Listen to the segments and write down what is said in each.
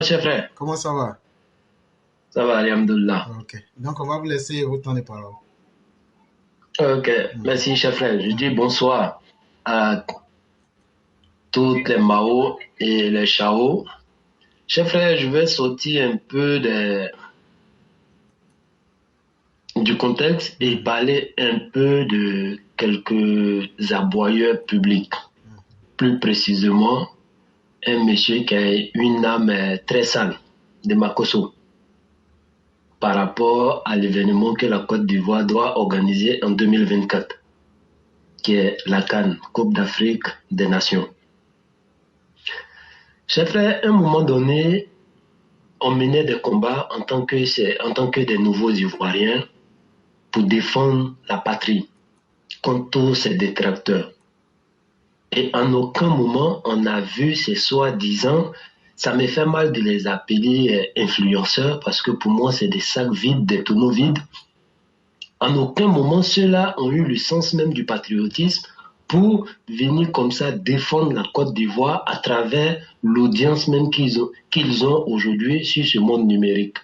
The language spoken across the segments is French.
Cher frère, Comment ça va? ça va, alhamdoulilah. Ok. Donc, on va vous laisser autant de parole. Ok, Mhm, merci cher frère. Je dis mhm. bonsoir à toutes les Mao et les Chao. Cher frère, je vais sortir un peu du contexte et Mhm, parler un peu de quelques aboyeurs publics. Plus précisément, un monsieur qui a une âme très sale de Makosso par rapport à l'événement que la Côte d'Ivoire doit organiser en 2024, qui est la CAN, Coupe d'Afrique des Nations. J'ai fait un moment donné, on menait des combats en tant que des nouveaux Ivoiriens pour défendre la patrie contre tous ces détracteurs. Et en aucun moment on a vu ces soi-disant, ça me fait mal de les appeler influenceurs parce que pour moi c'est des sacs vides, des tonneaux vides. En aucun moment ceux-là ont eu le sens même du patriotisme pour venir comme ça défendre la Côte d'Ivoire à travers l'audience même qu'ils ont aujourd'hui sur ce monde numérique.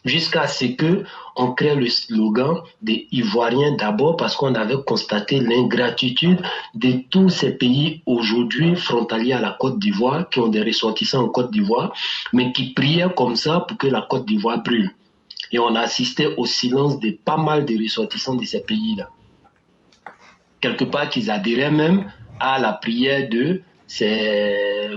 Jusqu'à ce que on crée le slogan des Ivoiriens d'abord parce qu'on avait constaté l'ingratitude de tous ces pays aujourd'hui frontaliers à la Côte d'Ivoire qui ont des ressortissants en Côte d'Ivoire mais qui priaient comme ça pour que la Côte d'Ivoire brûle. Et on a assisté au silence de pas mal de ressortissants de ces pays-là. Quelque part qu'ils adhéraient même à la prière de ces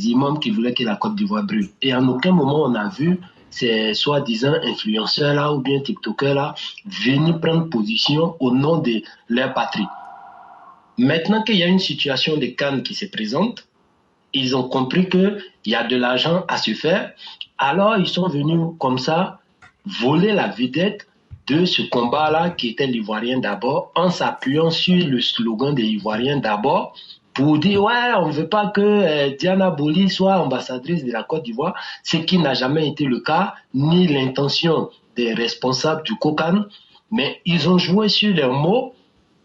imams qui voulaient que la Côte d'Ivoire brûle. Et en aucun moment on a vu ces soi-disant influenceurs-là ou bien TikTokers-là venir prendre position au nom de leur patrie. Maintenant qu'il y a une situation de Cannes qui se présente, ils ont compris qu'il y a de l'argent à se faire, alors ils sont venus comme ça voler la vedette de ce combat-là qui était l'Ivoirien d'abord, en s'appuyant sur le slogan des Ivoiriens d'abord, pour dire ouais, on ne veut pas que Diana Boli soit ambassadrice de la Côte d'Ivoire, ce qui n'a jamais été le cas, ni l'intention des responsables du COCAN, mais ils ont joué sur leurs mots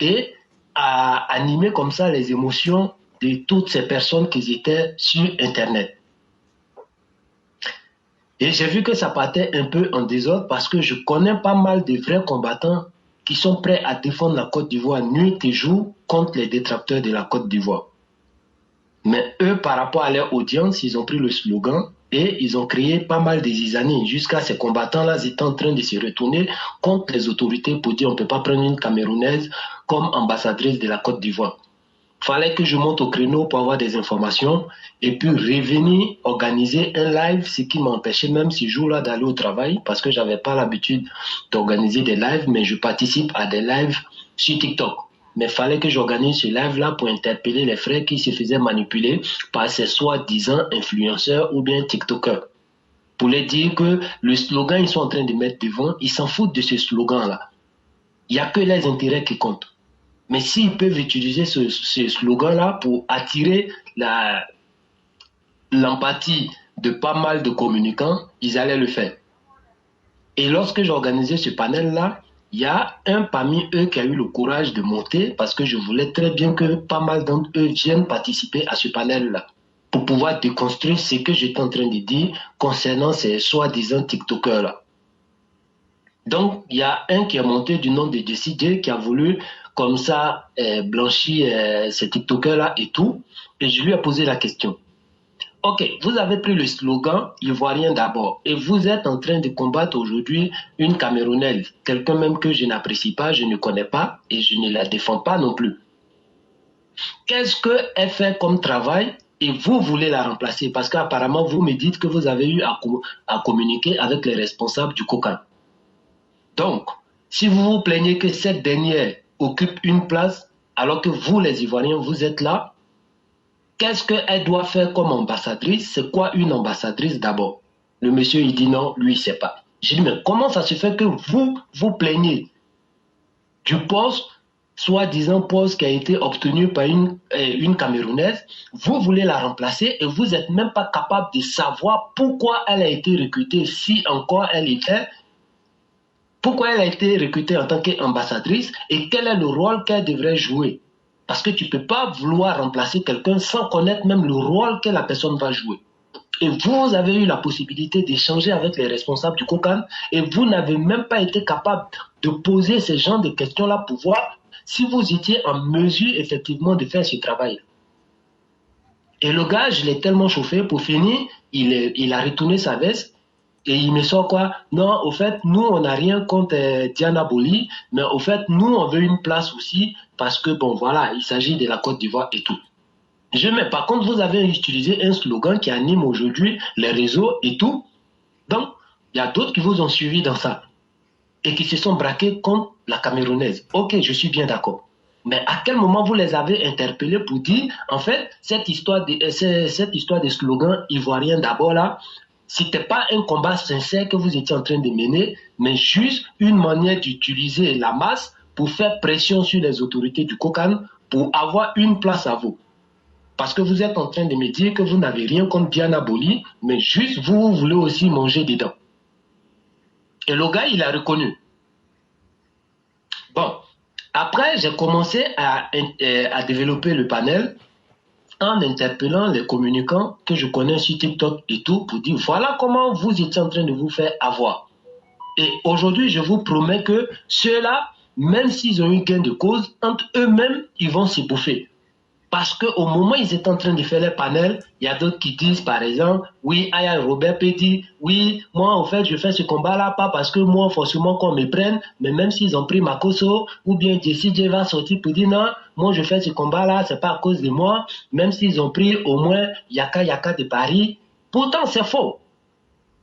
et à animer comme ça les émotions de toutes ces personnes qui étaient sur Internet. Et j'ai vu que ça partait un peu en désordre parce que je connais pas mal de vrais combattants qui sont prêts à défendre la Côte d'Ivoire nuit et jour contre les détracteurs de la Côte d'Ivoire. Mais eux, par rapport à leur audience, ils ont pris le slogan et ils ont créé pas mal de zizanies jusqu'à ces combattants-là étaient en train de se retourner contre les autorités pour dire on ne peut pas prendre une Camerounaise comme ambassadrice de la Côte d'Ivoire. Fallait que je monte au créneau pour avoir des informations et puis revenir organiser un live, ce qui m'empêchait même ce jour-là d'aller au travail parce que j'avais pas l'habitude d'organiser des lives, mais je participe à des lives sur TikTok. Mais fallait que j'organise ce live-là pour interpeller les frères qui se faisaient manipuler par ces soi-disant influenceurs ou bien TikTokers. Pour les dire que le slogan ils sont en train de mettre devant, ils s'en foutent de ce slogan-là. Il n'y a que les intérêts qui comptent. Mais s'ils peuvent utiliser ce slogan-là pour attirer l'empathie de pas mal de communicants, ils allaient le faire. Et lorsque j'ai organisé ce panel-là, il y a un parmi eux qui a eu le courage de monter parce que je voulais très bien que pas mal d'entre eux viennent participer à ce panel-là pour pouvoir déconstruire ce que j'étais en train de dire concernant ces soi-disant TikTokers-là. Donc, il y a un qui est monté du nom de Jessie qui a voulu, comme ça, blanchir ces TikTokers-là et tout. Et je lui ai posé la question. OK, vous avez pris le slogan Ivoirien d'abord et vous êtes en train de combattre aujourd'hui une Camerounaise, quelqu'un même que je n'apprécie pas, je ne connais pas et je ne la défends pas non plus. Qu'est-ce qu'elle fait comme travail et vous voulez la remplacer parce qu'apparemment vous me dites que vous avez eu à communiquer avec les responsables du COCAN. Donc, si vous vous plaignez que cette dernière occupe une place, alors que vous, les Ivoiriens, vous êtes là, qu'est-ce qu'elle doit faire comme ambassadrice? C'est quoi une ambassadrice d'abord? Le monsieur, il dit non, lui, il ne sait pas. J'ai dit, mais comment ça se fait que vous vous plaignez du poste, soi-disant poste qui a été obtenu par une Camerounaise, vous voulez la remplacer et vous n'êtes même pas capable de savoir pourquoi elle a été recrutée, si encore elle était pourquoi elle a été recrutée en tant qu'ambassadrice et quel est le rôle qu'elle devrait jouer. Parce que tu ne peux pas vouloir remplacer quelqu'un sans connaître même le rôle que la personne va jouer. Et vous avez eu la possibilité d'échanger avec les responsables du COCAN et vous n'avez même pas été capable de poser ce genre de questions-là pour voir si vous étiez en mesure effectivement de faire ce travail. Et le gars, je l'ai tellement chauffé, pour finir, il a retourné sa veste et il me sort quoi? Non, au fait, nous, on n'a rien contre Diana Boli, mais au fait, nous, on veut une place aussi parce que, bon, voilà, il s'agit de la Côte d'Ivoire et tout. Par contre, vous avez utilisé un slogan qui anime aujourd'hui les réseaux et tout. Donc, il y a d'autres qui vous ont suivi dans ça et qui se sont braqués contre la Camerounaise. Ok, je suis bien d'accord. Mais à quel moment vous les avez interpellés pour dire, en fait, cette histoire de slogan ivoirien d'abord là, c'était pas un combat sincère que vous étiez en train de mener, mais juste une manière d'utiliser la masse pour faire pression sur les autorités du COCAN pour avoir une place à vous. Parce que vous êtes en train de me dire que vous n'avez rien contre Diana Boli, mais juste vous voulez aussi manger dedans. Et le gars, il a reconnu. Bon, après, j'ai commencé à développer le panel en interpellant les communicants que je connais sur TikTok et tout pour dire voilà comment vous étiez en train de vous faire avoir. Et aujourd'hui, je vous promets que ceux-là, même s'ils ont eu gain de cause, entre eux-mêmes, ils vont se bouffer. Parce qu'au moment où ils étaient en train de faire les panels, il y a d'autres qui disent, par exemple, oui, Aya Robert Petit, oui, moi, en fait, je fais ce combat-là, pas parce que moi, forcément, qu'on me prenne, mais même s'ils ont pris Makoso, ou bien Jessie J va sortir pour dire, non, moi, je fais ce combat-là, c'est pas à cause de moi, même s'ils ont pris au moins Yaka Yaka de Paris. Pourtant, c'est faux.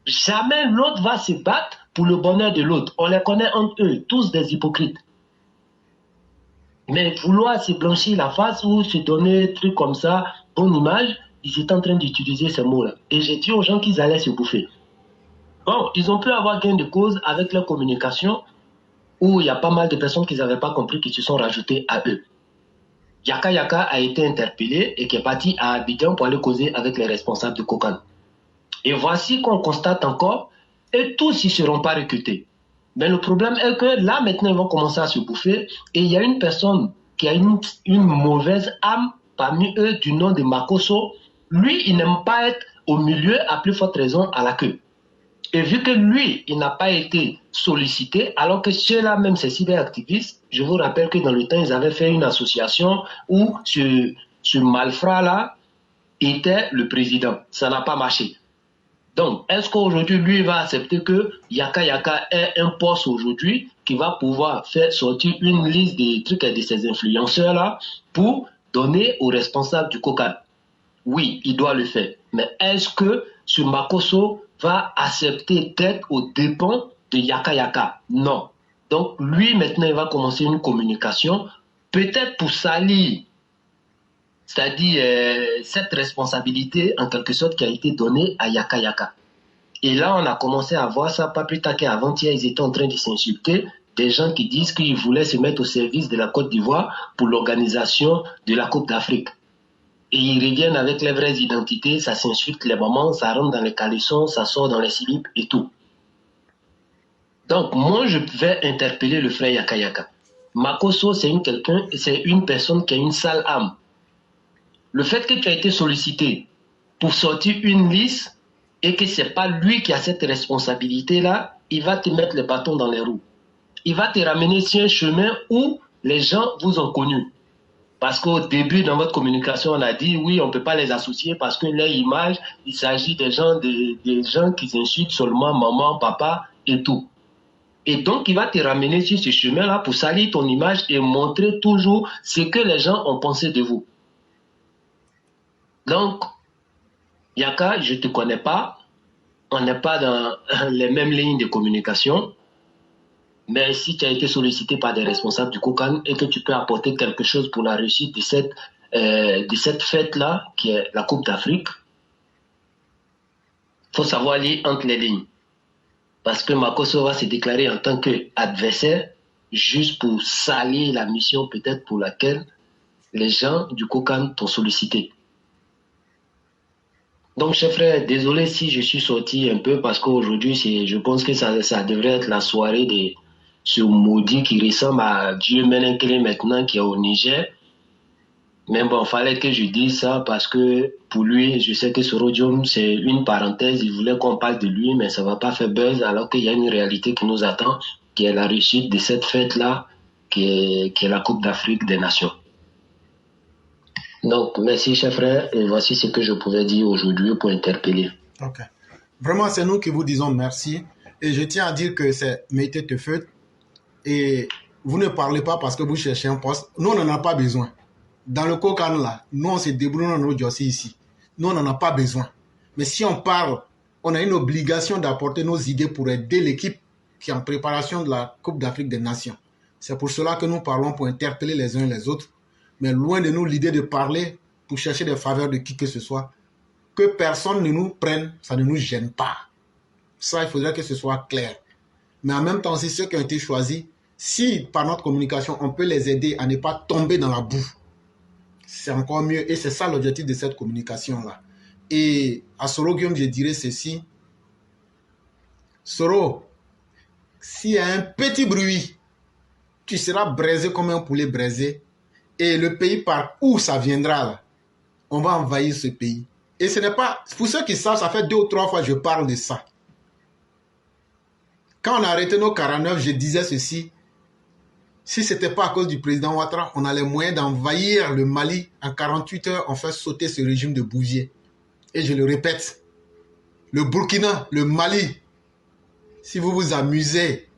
Jamais l'autre va se battre pour le bonheur de l'autre. On les connaît entre eux, tous des hypocrites. Mais vouloir se blanchir la face ou se donner des trucs comme ça, bonne image, ils étaient en train d'utiliser ces mots-là. Et j'ai dit aux gens qu'ils allaient se bouffer. Bon, ils ont pu avoir gain de cause avec leur communication où il y a pas mal de personnes qui n'avaient pas compris qui se sont rajoutées à eux. Yaka Yaka a été interpellé et qui est parti à Abidjan pour aller causer avec les responsables de COCAN. Et voici qu'on constate encore, et tous ils ne seront pas recrutés. Mais le problème est que là, maintenant, ils vont commencer à se bouffer. Et il y a une personne qui a une mauvaise âme parmi eux du nom de Makoso. Lui, il n'aime pas être au milieu, à plus forte raison, à la queue. Et vu que lui, il n'a pas été sollicité, alors que ceux-là, même ces cyberactivistes, je vous rappelle que dans le temps, ils avaient fait une association où ce malfrat-là était le président. Ça n'a pas marché. Donc, est-ce qu'aujourd'hui, lui va accepter que Yaka Yaka ait un poste aujourd'hui qui va pouvoir faire sortir une liste des trucs et de ces influenceurs-là pour donner aux responsables du COCAN? Oui, il doit le faire. Mais est-ce que ce Makoso va accepter d'être aux dépens de Yaka Yaka? Non. Donc, lui, maintenant, il va commencer une communication, peut-être pour salir, c'est-à-dire cette responsabilité en quelque sorte qui a été donnée à Yaka Yaka. Et là, on a commencé à voir ça, pas plus tard qu'avant-hier, ils étaient en train de s'insulter, des gens qui disent qu'ils voulaient se mettre au service de la Côte d'Ivoire pour l'organisation de la Coupe d'Afrique. Et ils reviennent avec les vraies identités, ça s'insulte les mamans, ça rentre dans les caleçons, ça sort dans les slips et tout. Donc, moi, je vais interpeller le frère Yaka Yaka. Makoso, c'est une personne qui a une sale âme. Le fait que tu as été sollicité pour sortir une liste et que ce n'est pas lui qui a cette responsabilité-là, il va te mettre le bâton dans les roues. Il va te ramener sur un chemin où les gens vous ont connu. Parce qu'au début, dans votre communication, on a dit, oui, on ne peut pas les associer parce que leur image, il s'agit des gens qui s'insultent seulement maman, papa et tout. Et donc, il va te ramener sur ce chemin-là pour salir ton image et montrer toujours ce que les gens ont pensé de vous. Donc, Yaka, je ne te connais pas. On n'est pas dans les mêmes lignes de communication. Mais si tu as été sollicité par des responsables du COCAN et que tu peux apporter quelque chose pour la réussite de cette fête-là, qui est la Coupe d'Afrique, il faut savoir lire entre les lignes. Parce que Makoso va se déclarer en tant qu'adversaire juste pour salir la mission peut-être pour laquelle les gens du COCAN t'ont sollicité. Donc, chers frères, désolé si je suis sorti un peu parce qu'aujourd'hui, je pense que ça devrait être la soirée de ce maudit qui ressemble à Dieu Menenkele maintenant qui est au Niger. Mais bon, fallait que je dise ça parce que pour lui, je sais que ce rhodium, c'est une parenthèse. Il voulait qu'on parle de lui, mais ça va pas faire buzz alors qu'il y a une réalité qui nous attend, qui est la réussite de cette fête-là, qui est la Coupe d'Afrique des Nations. Donc, merci, chers frères, et voici ce que je pouvais dire aujourd'hui pour interpeller. Ok. Vraiment, c'est nous qui vous disons merci. Et je tiens à dire que c'est Meïté Teufeut. Et vous ne parlez pas parce que vous cherchez un poste. Nous, on n'en a pas besoin. Dans le Kokan, là, nous, on se débrouille dans nos dossiers ici. Nous, on n'en a pas besoin. Mais si on parle, on a une obligation d'apporter nos idées pour aider l'équipe qui est en préparation de la Coupe d'Afrique des Nations. C'est pour cela que nous parlons pour interpeller les uns et les autres. Mais loin de nous l'idée de parler pour chercher des faveurs de qui que ce soit. Que personne ne nous prenne, ça ne nous gêne pas. Ça, il faudrait que ce soit clair. Mais en même temps aussi, ceux qui ont été choisis, si par notre communication, on peut les aider à ne pas tomber dans la boue, c'est encore mieux. Et c'est ça l'objectif de cette communication-là. Et à Soro Guillaume, je dirais ceci. Soro, s'il y a un petit bruit, tu seras braisé comme un poulet braisé. Et le pays par où ça viendra, là, on va envahir ce pays. Et ce n'est pas... Pour ceux qui savent, ça fait 2 ou 3 fois que je parle de ça. Quand on a arrêté nos 49, je disais ceci. Si ce n'était pas à cause du président Ouattara, on a les moyens d'envahir le Mali. En 48 heures, on fait sauter ce régime de Bouvier. Et je le répète, le Burkina, le Mali, si vous vous amusez,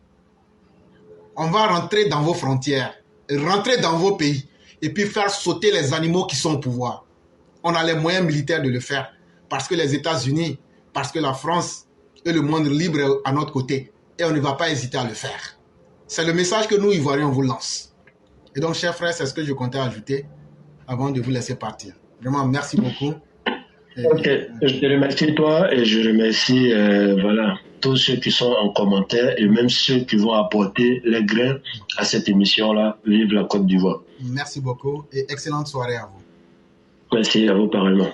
on va rentrer dans vos frontières, rentrer dans vos pays, et puis faire sauter les animaux qui sont au pouvoir. On a les moyens militaires de le faire, parce que les États-Unis, parce que la France et le monde libre est à notre côté, et on ne va pas hésiter à le faire. C'est le message que nous, Ivoiriens, on vous lance. Et donc, chers frères, c'est ce que je comptais ajouter avant de vous laisser partir. Vraiment, merci beaucoup. Ok, je te remercie toi et je remercie voilà, tous ceux qui sont en commentaire et même ceux qui vont apporter les grains à cette émission-là, Vive la Côte d'Ivoire. Merci beaucoup et excellente soirée à vous. Merci à vous pareillement.